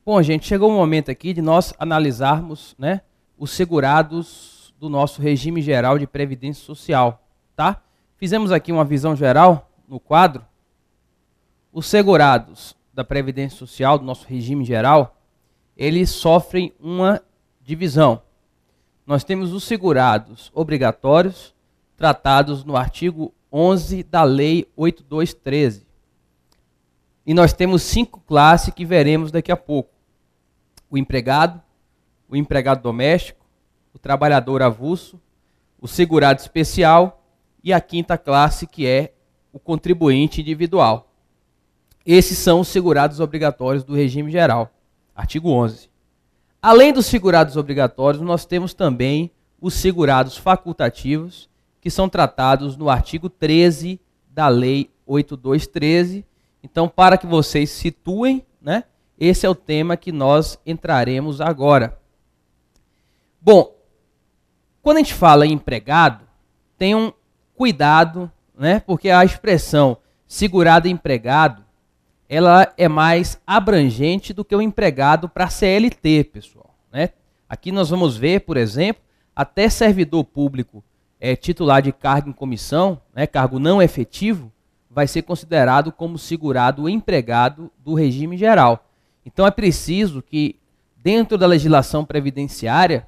Bom, gente, chegou o momento aqui de nós analisarmos, né, os segurados do nosso regime geral de previdência social, tá? Fizemos aqui uma visão geral no quadro. Os segurados da previdência social do nosso regime geral, eles sofrem uma divisão. Nós temos os segurados obrigatórios, tratados no artigo 11 da Lei 8213. E nós temos 5 classes que veremos daqui a pouco. O empregado doméstico, o trabalhador avulso, o segurado especial e a 5ª classe, que é o contribuinte individual. Esses são os segurados obrigatórios do regime geral, artigo 11. Além dos segurados obrigatórios, nós temos também os segurados facultativos, que são tratados no artigo 13 da Lei 8213. Então, para que vocês situem, né, esse é o tema que nós entraremos agora. Bom, quando a gente fala em empregado, tenham cuidado, né, porque a expressão segurado empregado, ela é mais abrangente do que o empregado para CLT, pessoal, né? Aqui nós vamos ver, por exemplo, até servidor público titular de cargo em comissão, né, cargo não efetivo, vai ser considerado como segurado empregado do regime geral. Então é preciso que, dentro da legislação previdenciária,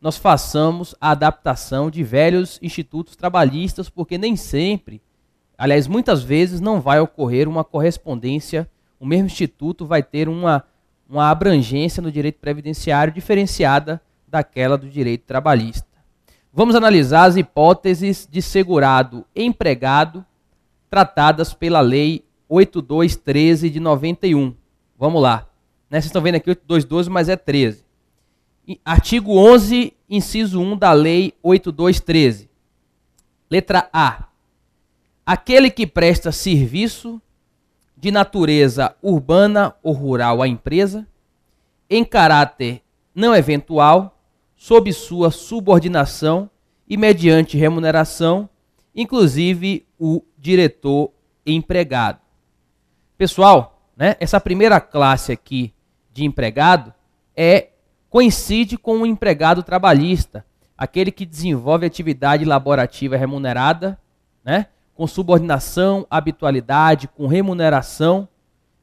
nós façamos a adaptação de velhos institutos trabalhistas, porque nem sempre, aliás, muitas vezes não vai ocorrer uma correspondência, o mesmo instituto vai ter uma abrangência no direito previdenciário diferenciada daquela do direito trabalhista. Vamos analisar as hipóteses de segurado empregado tratadas pela Lei 8213 de 91. Vamos lá. Vocês estão vendo aqui 8212, mas é 13. Artigo 11, inciso 1 da Lei 8213. Letra A. Aquele que presta serviço de natureza urbana ou rural à empresa, em caráter não eventual, sob sua subordinação e mediante remuneração, inclusive o diretor empregado. Pessoal, né, essa primeira classe aqui de empregado coincide com o empregado trabalhista, aquele que desenvolve atividade laborativa remunerada, né, com subordinação, habitualidade, com remuneração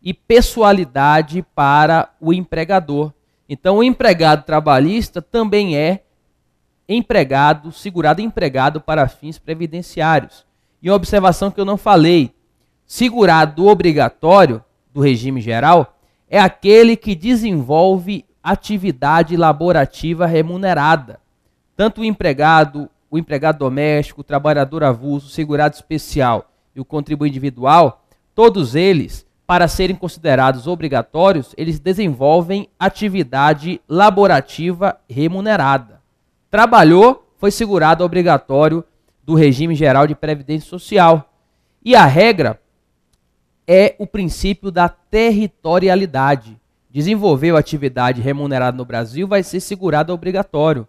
e pessoalidade para o empregador. Então, o empregado trabalhista também é empregado, segurado empregado para fins previdenciários. E uma observação que eu não falei, segurado obrigatório do regime geral é aquele que desenvolve atividade laborativa remunerada. Tanto o empregado doméstico, o trabalhador avulso, o segurado especial e o contribuinte individual, todos eles, para serem considerados obrigatórios, eles desenvolvem atividade laborativa remunerada. Trabalhou, foi segurado obrigatório do regime geral de previdência social. E a regra é o princípio da territorialidade. Desenvolveu atividade remunerada no Brasil, vai ser segurado obrigatório.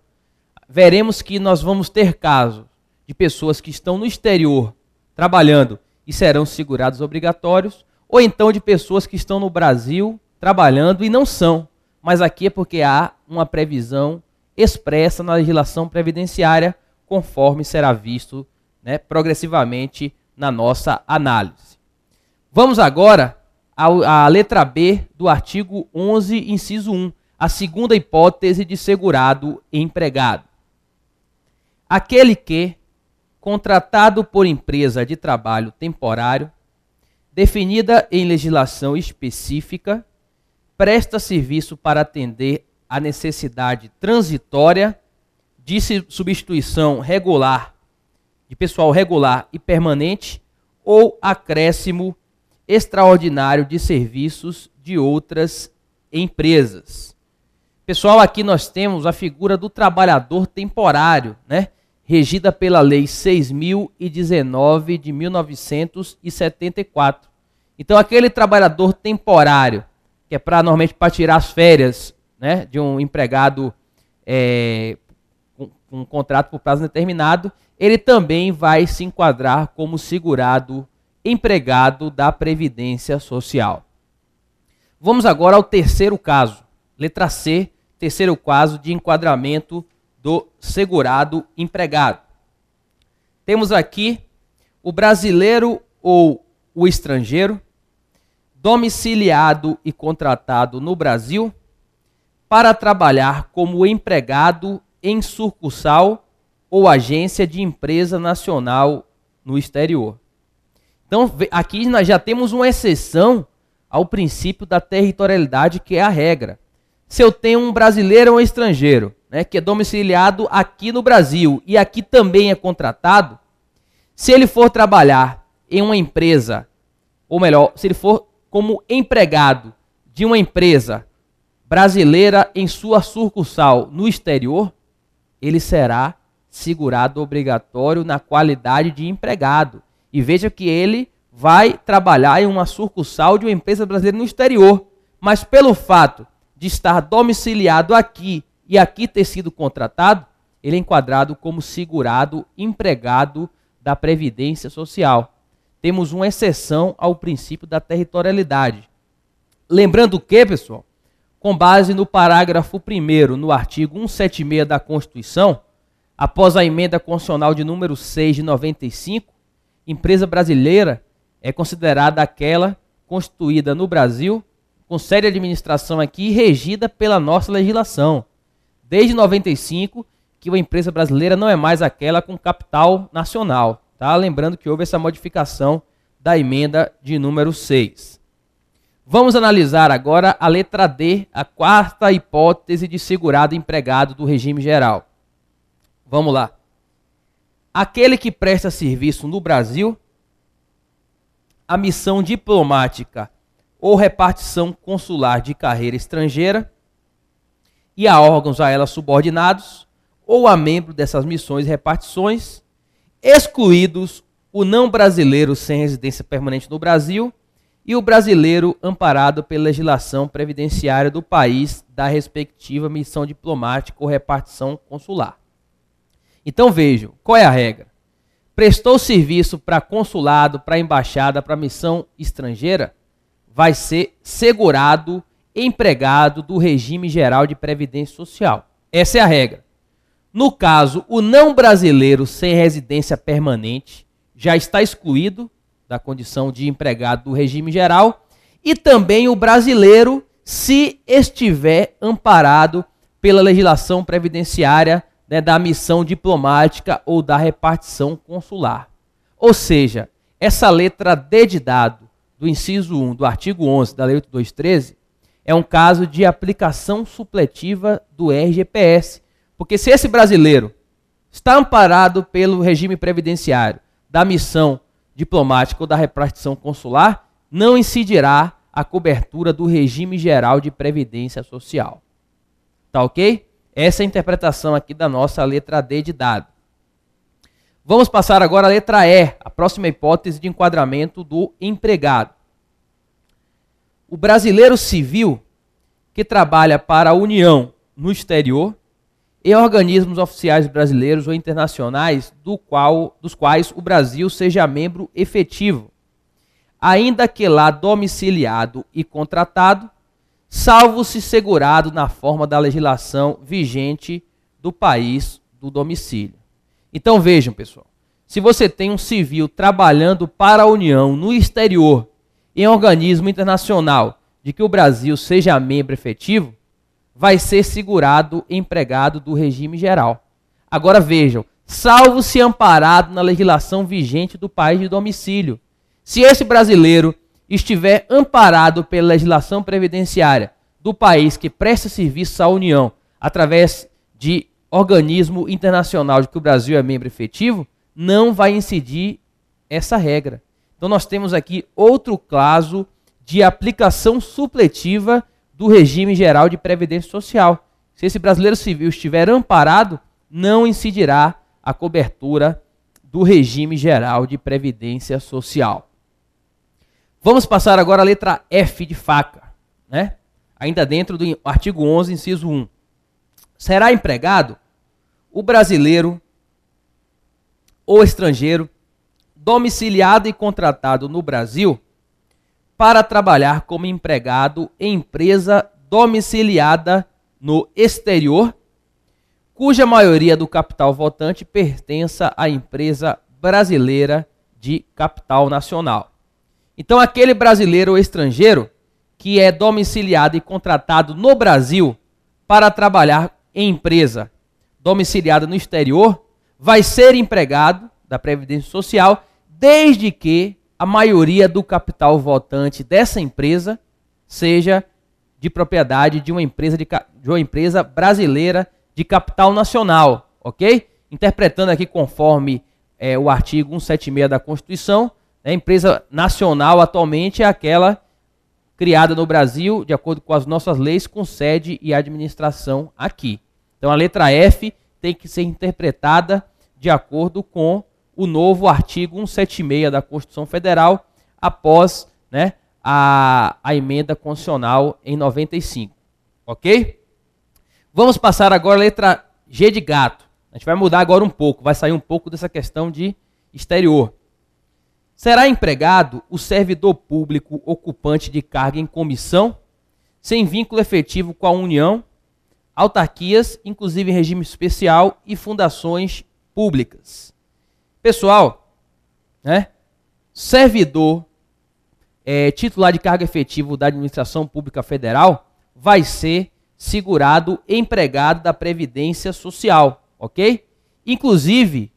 Veremos que nós vamos ter casos de pessoas que estão no exterior trabalhando e serão segurados obrigatórios, ou então de pessoas que estão no Brasil trabalhando e não são. Mas aqui é porque há uma previsão expressa na legislação previdenciária, conforme será visto, né, progressivamente na nossa análise. Vamos agora à letra B do artigo 11, inciso 1, a segunda hipótese de segurado empregado. Aquele que, contratado por empresa de trabalho temporário, definida em legislação específica, presta serviço para atender a necessidade transitória de substituição regular, de pessoal regular e permanente, ou acréscimo extraordinário de serviços de outras empresas. Pessoal, aqui nós temos a figura do trabalhador temporário, né? Regida pela Lei 6.019 de 1974. Então, aquele trabalhador temporário, que é normalmente para tirar as férias, né, de um empregado com um contrato por prazo determinado, ele também vai se enquadrar como segurado empregado da Previdência Social. Vamos agora ao terceiro caso. Letra C, terceiro caso de enquadramento do segurado empregado. Temos aqui o brasileiro ou o estrangeiro, domiciliado e contratado no Brasil, para trabalhar como empregado em sucursal ou agência de empresa nacional no exterior. Então, aqui nós já temos uma exceção ao princípio da territorialidade, que é a regra. Se eu tenho um brasileiro ou um estrangeiro, né, que é domiciliado aqui no Brasil e aqui também é contratado, se ele for trabalhar em uma empresa, ou melhor, se ele for como empregado de uma empresa brasileira em sua sucursal no exterior, ele será segurado obrigatório na qualidade de empregado. E veja que ele vai trabalhar em uma sucursal de uma empresa brasileira no exterior, mas pelo fato de estar domiciliado aqui e aqui ter sido contratado, ele é enquadrado como segurado empregado da Previdência Social. Temos uma exceção ao princípio da territorialidade. Lembrando que, pessoal, com base no parágrafo 1º, no artigo 176 da Constituição, após a emenda constitucional de número 6 de 95, empresa brasileira é considerada aquela constituída no Brasil, com sede de administração aqui e regida pela nossa legislação. Desde 95, que a empresa brasileira não é mais aquela com capital nacional. Tá? Lembrando que houve essa modificação da emenda de número 6. Vamos analisar agora a letra D, a quarta hipótese de segurado empregado do regime geral. Vamos lá. Aquele que presta serviço no Brasil, a missão diplomática ou repartição consular de carreira estrangeira e a órgãos a ela subordinados ou a membro dessas missões e repartições, excluídos o não brasileiro sem residência permanente no Brasil e o brasileiro amparado pela legislação previdenciária do país da respectiva missão diplomática ou repartição consular. Então vejam, qual é a regra? Prestou serviço para consulado, para embaixada, para missão estrangeira, vai ser segurado empregado do regime geral de previdência social. Essa é a regra. No caso, o não brasileiro sem residência permanente já está excluído da condição de empregado do regime geral e também o brasileiro se estiver amparado pela legislação previdenciária, né, da missão diplomática ou da repartição consular. Ou seja, essa letra D de dado do inciso 1 do artigo 11 da Lei 8213 é um caso de aplicação supletiva do RGPS, porque se esse brasileiro está amparado pelo regime previdenciário da missão diplomática ou da repartição consular, não incidirá a cobertura do regime geral de previdência social. Tá ok? Essa é a interpretação aqui da nossa letra D de dado. Vamos passar agora à letra E, a próxima hipótese de enquadramento do empregado. O brasileiro civil que trabalha para a União no exterior e organismos oficiais brasileiros ou internacionais dos quais o Brasil seja membro efetivo, ainda que lá domiciliado e contratado, salvo se segurado na forma da legislação vigente do país do domicílio. Então vejam, pessoal, se você tem um civil trabalhando para a União no exterior, em organismo internacional de que o Brasil seja membro efetivo, vai ser segurado empregado do regime geral. Agora vejam, salvo se amparado na legislação vigente do país de domicílio. Se esse brasileiro estiver amparado pela legislação previdenciária do país que presta serviço à União através de organismo internacional de que o Brasil é membro efetivo, não vai incidir essa regra. Então nós temos aqui outro caso de aplicação supletiva do regime geral de previdência social. Se esse brasileiro civil estiver amparado, não incidirá a cobertura do regime geral de previdência social. Vamos passar agora a letra F de faca, né? Ainda dentro do artigo 11, inciso 1. Será empregado o brasileiro ou estrangeiro domiciliado e contratado no Brasil para trabalhar como empregado em empresa domiciliada no exterior, cuja maioria do capital votante pertença à empresa brasileira de capital nacional. Então, aquele brasileiro ou estrangeiro que é domiciliado e contratado no Brasil para trabalhar em empresa domiciliada no exterior, vai ser empregado da Previdência Social, desde que a maioria do capital votante dessa empresa seja de propriedade de uma empresa brasileira de capital nacional, ok? Interpretando aqui conforme o artigo 176 da Constituição, a empresa nacional atualmente é aquela criada no Brasil, de acordo com as nossas leis, com sede e administração aqui. Então a letra F tem que ser interpretada de acordo com o novo artigo 176 da Constituição Federal, após a emenda constitucional em 95. Ok? Vamos passar agora a letra G de gato. A gente vai mudar agora um pouco, vai sair um pouco dessa questão de exterior. Será empregado o servidor público ocupante de carga em comissão, sem vínculo efetivo com a União, autarquias, inclusive em regime especial, e fundações públicas. Pessoal, servidor titular de cargo efetivo da Administração Pública Federal vai ser segurado empregado da Previdência Social, ok? Inclusive,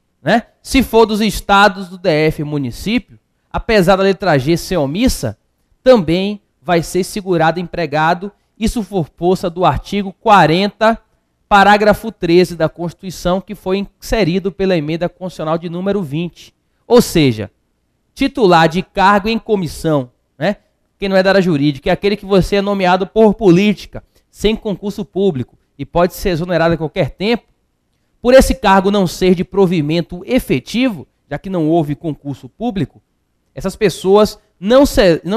se for dos estados do DF município, apesar da letra G ser omissa, também vai ser segurado empregado, isso por força do artigo 40, parágrafo 13 da Constituição, que foi inserido pela emenda constitucional de número 20. Ou seja, titular de cargo em comissão, quem não é da área jurídica, é aquele que você é nomeado por política, sem concurso público, e pode ser exonerado a qualquer tempo, por esse cargo não ser de provimento efetivo, já que não houve concurso público, essas pessoas não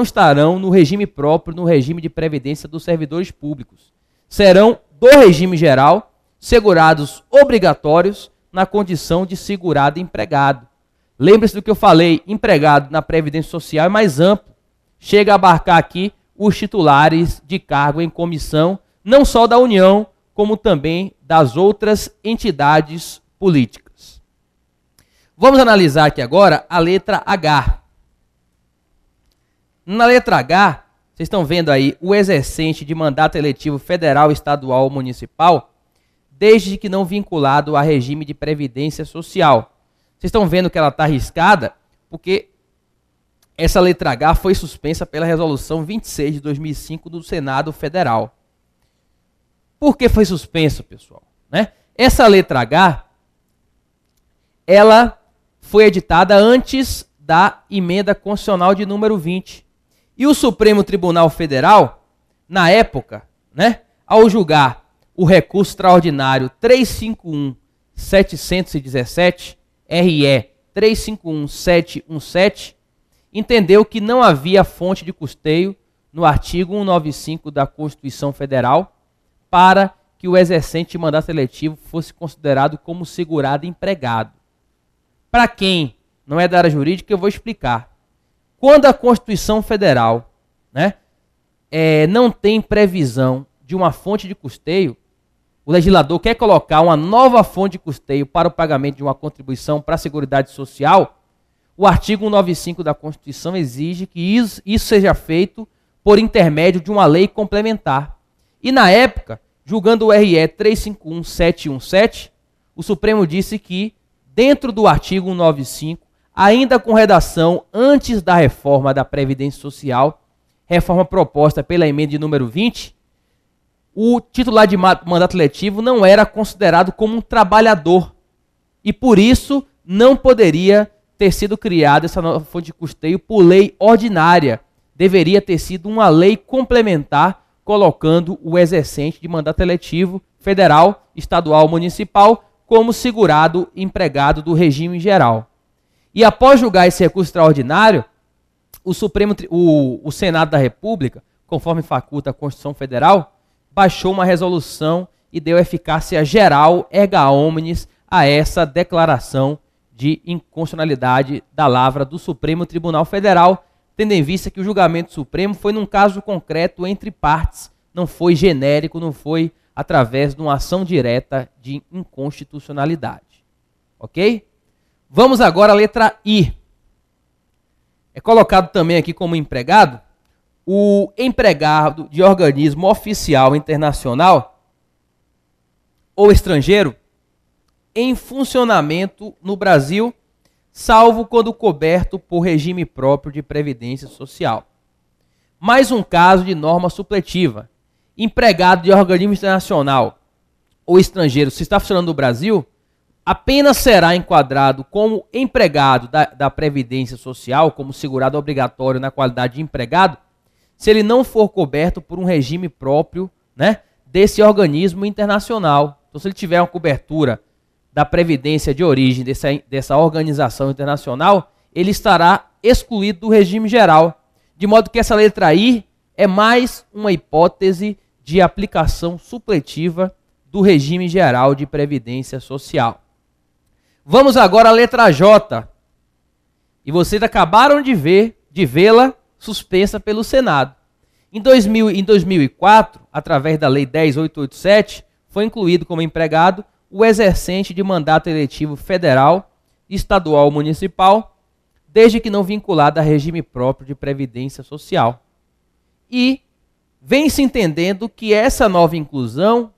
estarão no regime próprio, no regime de previdência dos servidores públicos. Serão do regime geral, segurados obrigatórios na condição de segurado empregado. Lembre-se do que eu falei, empregado na Previdência Social é mais amplo. Chega a abarcar aqui os titulares de cargo em comissão, não só da União, como também das outras entidades políticas. Vamos analisar aqui agora a letra H. Na letra H, vocês estão vendo aí o exercente de mandato eletivo federal, estadual ou municipal, desde que não vinculado a regime de previdência social. Vocês estão vendo que ela está arriscada, porque essa letra H foi suspensa pela resolução 26 de 2005 do Senado Federal. Por que foi suspenso, pessoal? Essa letra H, ela foi editada antes da emenda constitucional de número 20. E o Supremo Tribunal Federal, na época, ao julgar o recurso extraordinário 351.717, RE 351.717, entendeu que não havia fonte de custeio no artigo 195 da Constituição Federal para que o exercente de mandato eletivo fosse considerado como segurado empregado. Para quem não é da área jurídica, eu vou explicar. Quando a Constituição Federal não tem previsão de uma fonte de custeio, o legislador quer colocar uma nova fonte de custeio para o pagamento de uma contribuição para a Seguridade Social, o artigo 195 da Constituição exige que isso seja feito por intermédio de uma lei complementar. E na época, julgando o RE 351.717, o Supremo disse que, dentro do artigo 195, ainda com redação antes da reforma da Previdência Social, reforma proposta pela emenda de número 20, o titular de mandato letivo não era considerado como um trabalhador e, por isso, não poderia ter sido criada essa nova fonte de custeio por lei ordinária. Deveria ter sido uma lei complementar, colocando o exercente de mandato eletivo federal, estadual, municipal, como segurado empregado do regime geral. E após julgar esse recurso extraordinário, o Senado da República, conforme faculta a Constituição Federal, baixou uma resolução e deu eficácia geral, erga omnes, a essa declaração de inconstitucionalidade da lavra do Supremo Tribunal Federal, tendo em vista que o julgamento supremo foi num caso concreto entre partes, não foi genérico, não foi através de uma ação direta de inconstitucionalidade. Ok? Vamos agora à letra I. É colocado também aqui como empregado o empregado de organismo oficial internacional ou estrangeiro em funcionamento no Brasil, salvo quando coberto por regime próprio de previdência social. Mais um caso de norma supletiva. Empregado de organismo internacional ou estrangeiro, se está funcionando no Brasil, apenas será enquadrado como empregado da Previdência Social, como segurado obrigatório na qualidade de empregado, se ele não for coberto por um regime próprio, né, desse organismo internacional. Então, se ele tiver uma cobertura da Previdência de origem dessa organização internacional, ele estará excluído do regime geral. De modo que essa letra I é mais uma hipótese de aplicação supletiva do regime geral de Previdência Social. Vamos agora à letra J. E vocês acabaram de vê-la suspensa pelo Senado. Em 2004, através da Lei 10.887, foi incluído como empregado o exercente de mandato eletivo federal, estadual ou municipal, desde que não vinculado a regime próprio de Previdência Social. E vem se entendendo que essa nova inclusão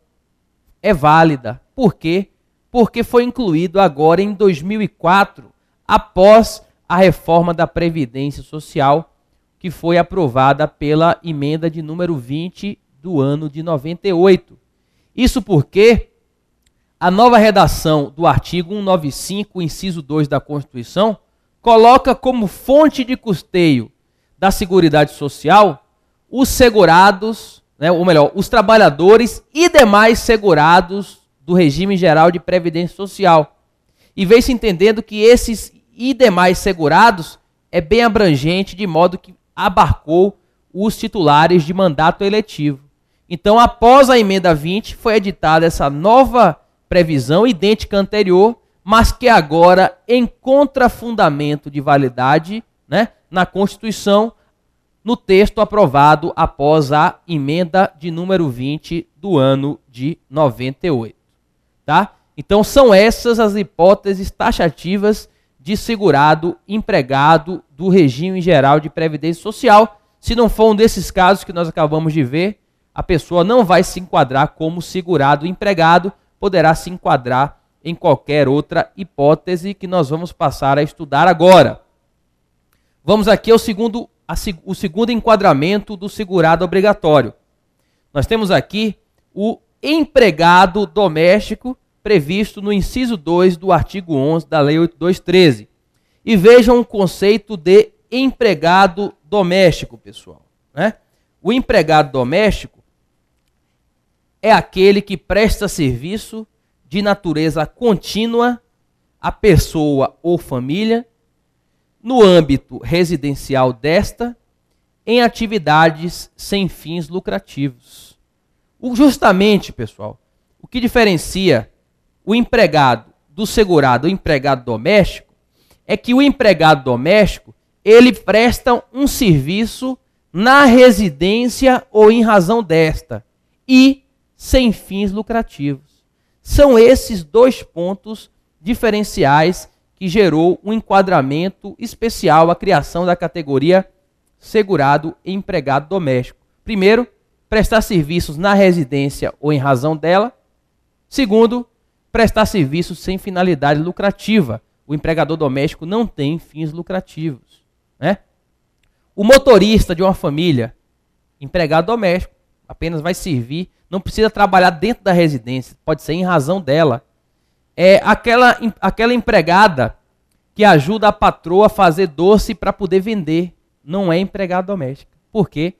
é válida. Por quê? Porque foi incluído agora em 2004, após a reforma da Previdência Social, que foi aprovada pela emenda de número 20 do ano de 98. Isso porque a nova redação do artigo 195, inciso 2 da Constituição, coloca como fonte de custeio da Seguridade Social os segurados, né, ou melhor, os trabalhadores e demais segurados do regime geral de Previdência Social. E vem se entendendo que esses e demais segurados é bem abrangente, de modo que abarcou os titulares de mandato eletivo. Então, após a emenda 20, foi editada essa nova previsão, idêntica à anterior, mas que agora encontra fundamento de validade, né, na Constituição, no texto aprovado após a emenda de número 20 do ano de 98. Tá? Então, são essas as hipóteses taxativas de segurado empregado do regime geral de Previdência Social. Se não for um desses casos que nós acabamos de ver, a pessoa não vai se enquadrar como segurado empregado, poderá se enquadrar em qualquer outra hipótese que nós vamos passar a estudar agora. Vamos aqui ao segundo enquadramento do segurado obrigatório. Nós temos aqui o empregado doméstico previsto no inciso 2 do artigo 11 da Lei 8.213. E vejam o conceito de empregado doméstico, pessoal, né? O empregado doméstico é aquele que presta serviço de natureza contínua à pessoa ou família, no âmbito residencial desta, em atividades sem fins lucrativos. Justamente, pessoal, o que diferencia o empregado do segurado, o empregado doméstico, é que o empregado doméstico, ele presta um serviço na residência ou em razão desta, e sem fins lucrativos. São esses dois pontos diferenciais que gerou um enquadramento especial à criação da categoria segurado e empregado doméstico. Primeiro, prestar serviços na residência ou em razão dela. Segundo, prestar serviços sem finalidade lucrativa. O empregador doméstico não tem fins lucrativos, né? O motorista de uma família, empregado doméstico, apenas vai servir, não precisa trabalhar dentro da residência, pode ser em razão dela. É aquela empregada que ajuda a patroa a fazer doce para poder vender, não é empregado doméstico. Por quê?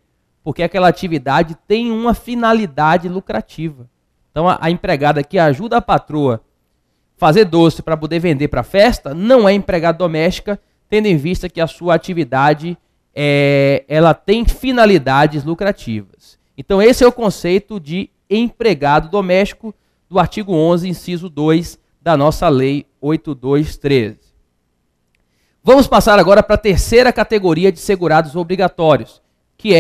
Porque aquela atividade tem uma finalidade lucrativa. Então, a empregada que ajuda a patroa a fazer doce para poder vender para a festa, não é empregada doméstica, tendo em vista que a sua atividade ela tem finalidades lucrativas. Então, esse é o conceito de empregado doméstico do artigo 11, inciso 2 da nossa Lei 8.213. Vamos passar agora para a terceira categoria de segurados obrigatórios, que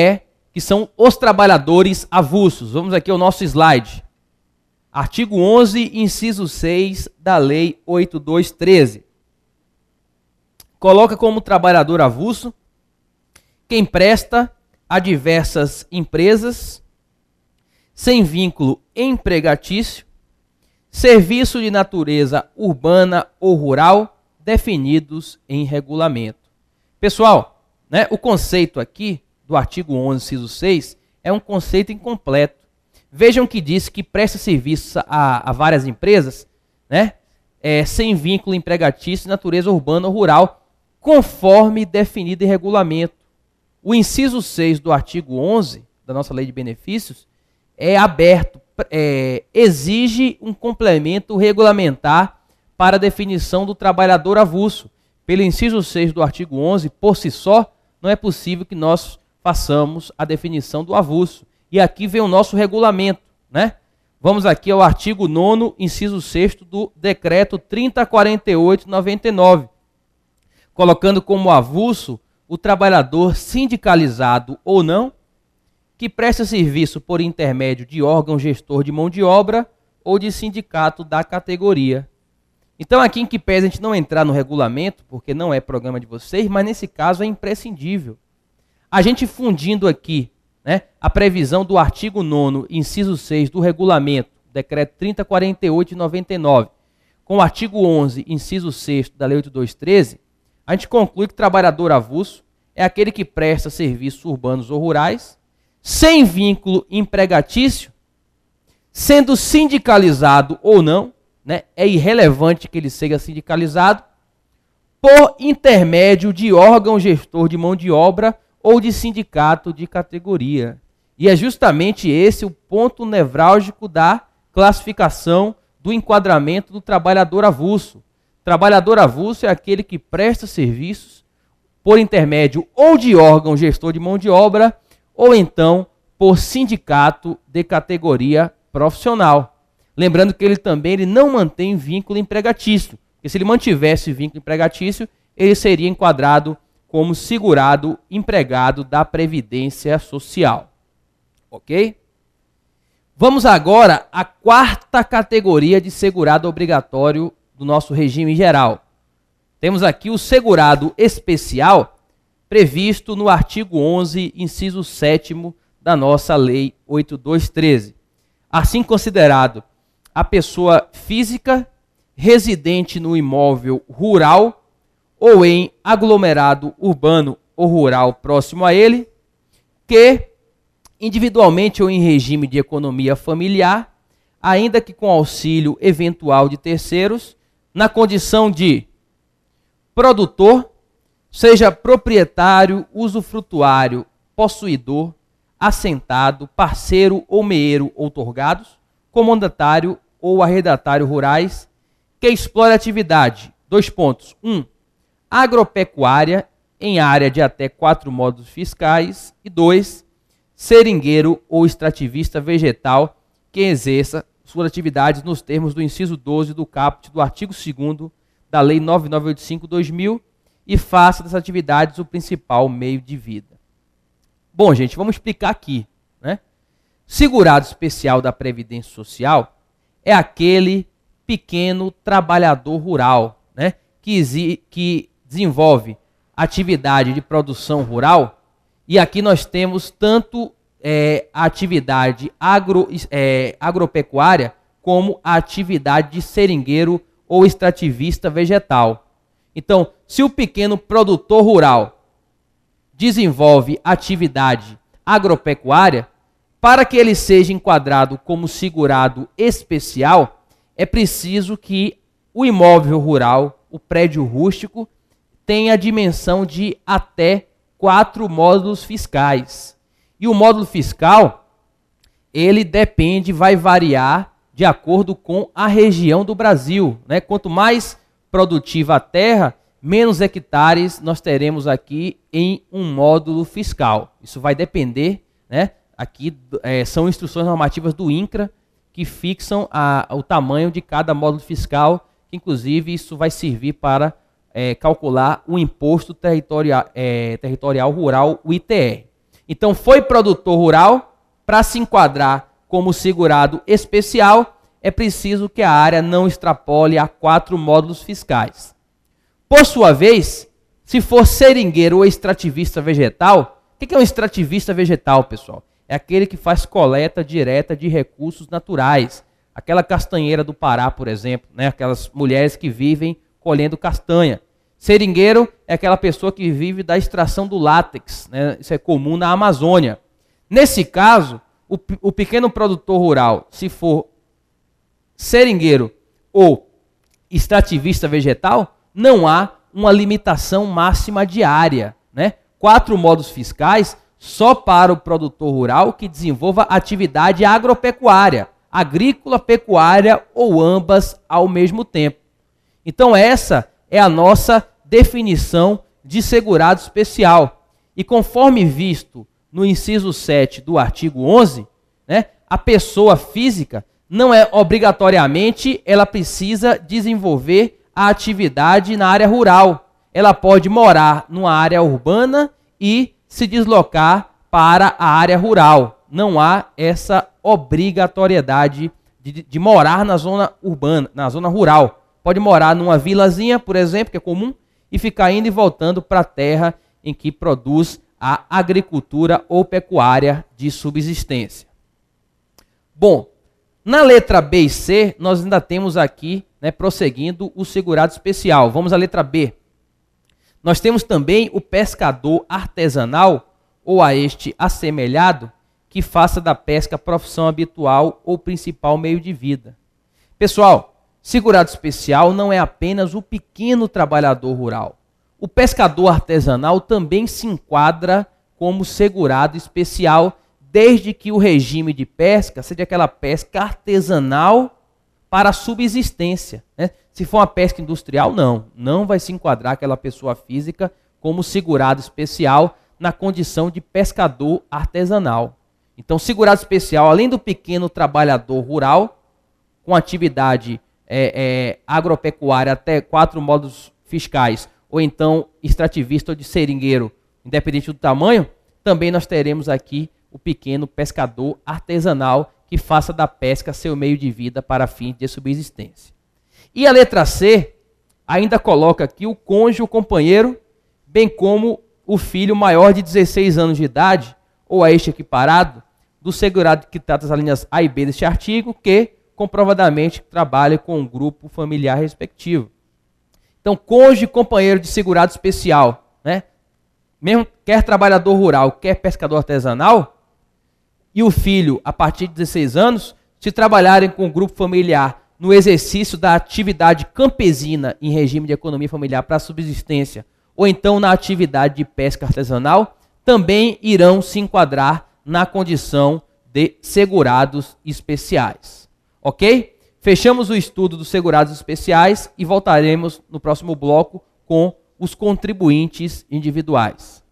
são os trabalhadores avulsos. Vamos aqui ao nosso slide. Artigo 11, inciso 6 da Lei 8213. Coloca como trabalhador avulso quem presta a diversas empresas, sem vínculo empregatício, serviço de natureza urbana ou rural, definidos em regulamento. Pessoal, né, o conceito aqui do artigo 11, inciso 6, é um conceito incompleto. Vejam que diz que presta serviço a várias empresas, né, sem vínculo empregatício de natureza urbana ou rural, conforme definido em regulamento. O inciso 6 do artigo 11 da nossa Lei de Benefícios é aberto, exige um complemento regulamentar para a definição do trabalhador avulso. Pelo inciso 6 do artigo 11, por si só, não é possível que nós façamos a definição do avulso. E aqui vem o nosso regulamento, né? Vamos aqui ao artigo 9º, inciso 6º do decreto 3048/99, colocando como avulso o trabalhador sindicalizado ou não, que presta serviço por intermédio de órgão gestor de mão de obra ou de sindicato da categoria. Então, aqui em que pese a gente não entrar no regulamento, porque não é programa de vocês, mas nesse caso é imprescindível. A gente fundindo aqui, né, a previsão do artigo 9º, inciso 6 do regulamento, decreto 3048/99, com o artigo 11, inciso 6 da Lei 8213, a gente conclui que trabalhador avulso é aquele que presta serviços urbanos ou rurais, sem vínculo empregatício, sendo sindicalizado ou não, né, é irrelevante que ele seja sindicalizado, por intermédio de órgão gestor de mão de obra ou de sindicato de categoria. E é justamente esse o ponto nevrálgico da classificação do enquadramento do trabalhador avulso. Trabalhador avulso é aquele que presta serviços por intermédio ou de órgão gestor de mão de obra ou então por sindicato de categoria profissional. Lembrando que ele não mantém vínculo empregatício, porque se ele mantivesse vínculo empregatício, ele seria enquadrado como segurado empregado da Previdência Social. Ok? Vamos agora à quarta categoria de segurado obrigatório do nosso regime geral. Temos aqui o segurado especial, previsto no artigo 11, inciso 7º da nossa Lei 8213. Assim considerado a pessoa física residente no imóvel rural ou em aglomerado urbano ou rural próximo a ele, que, individualmente ou em regime de economia familiar, ainda que com auxílio eventual de terceiros, na condição de produtor, seja proprietário, usufrutuário, possuidor, assentado, parceiro ou meeiro outorgados, comandatário ou arrendatário rurais, que explore atividade, 1. Agropecuária, em área de até 4 módulos fiscais, e 2. Seringueiro ou extrativista vegetal, que exerça suas atividades nos termos do inciso 12 do caput do artigo 2º da Lei 9985/2000 e faça das atividades o principal meio de vida. Bom, gente, vamos explicar aqui, né? Segurado especial da Previdência Social é aquele pequeno trabalhador rural, né, que desenvolve atividade de produção rural, e aqui nós temos tanto a atividade agropecuária como a atividade de seringueiro ou extrativista vegetal. Então, se o pequeno produtor rural desenvolve atividade agropecuária, para que ele seja enquadrado como segurado especial, é preciso que o imóvel rural, o prédio rústico, tenha a dimensão de até 4 módulos fiscais. E o módulo fiscal, ele vai variar de acordo com a região do Brasil, né? Quanto mais produtiva a terra, menos hectares nós teremos aqui em um módulo fiscal. Isso vai depender, né? Aqui são instruções normativas do INCRA que fixam o tamanho de cada módulo fiscal, que inclusive isso vai servir para calcular o Imposto Territorial Rural, o ITR. Então, foi produtor rural, para se enquadrar como segurado especial, é preciso que a área não extrapole a 4 módulos fiscais. Por sua vez, se for seringueiro ou extrativista vegetal, o que é um extrativista vegetal, pessoal? É aquele que faz coleta direta de recursos naturais. Aquela castanheira do Pará, por exemplo, né? Aquelas mulheres que vivem colhendo castanha. Seringueiro é aquela pessoa que vive da extração do látex, né? Isso é comum na Amazônia. Nesse caso, o pequeno produtor rural, se for seringueiro ou extrativista vegetal, não há uma limitação máxima de área, né? 4 módulos fiscais só para o produtor rural que desenvolva atividade agropecuária, agrícola, pecuária ou ambas ao mesmo tempo. Então essa é a nossa definição de segurado especial. E conforme visto no inciso 7 do artigo 11, né, a pessoa física não é obrigatoriamente, ela precisa desenvolver a atividade na área rural. Ela pode morar numa área urbana e se deslocar para a área rural. Não há essa obrigatoriedade de morar na zona urbana, na zona rural. Pode morar numa vilazinha, por exemplo, que é comum, e ficar indo e voltando para a terra em que produz a agricultura ou pecuária de subsistência. Bom, na letra B e C, nós ainda temos aqui, né, prosseguindo, o segurado especial. Vamos à letra B. Nós temos também o pescador artesanal, ou a este assemelhado, que faça da pesca profissão habitual ou principal meio de vida. Pessoal, segurado especial não é apenas o pequeno trabalhador rural. O pescador artesanal também se enquadra como segurado especial, desde que o regime de pesca seja aquela pesca artesanal para subsistência, né? Se for uma pesca industrial, não vai se enquadrar aquela pessoa física como segurado especial na condição de pescador artesanal. Então, segurado especial, além do pequeno trabalhador rural, com atividade agropecuária até 4 módulos fiscais, ou então extrativista ou de seringueiro, independente do tamanho, também nós teremos aqui o pequeno pescador artesanal que faça da pesca seu meio de vida para fins de subsistência. E a letra C ainda coloca aqui o cônjuge, o companheiro, bem como o filho maior de 16 anos de idade, ou a este equiparado, do segurado que trata as linhas A e B deste artigo, que comprovadamente trabalha com o grupo familiar respectivo. Então, cônjuge, companheiro de segurado especial, né? Mesmo quer trabalhador rural, quer pescador artesanal, e o filho, a partir de 16 anos, se trabalharem com o grupo familiar no exercício da atividade campesina em regime de economia familiar para subsistência, ou então na atividade de pesca artesanal, também irão se enquadrar na condição de segurados especiais. Ok? Fechamos o estudo dos segurados especiais e voltaremos no próximo bloco com os contribuintes individuais.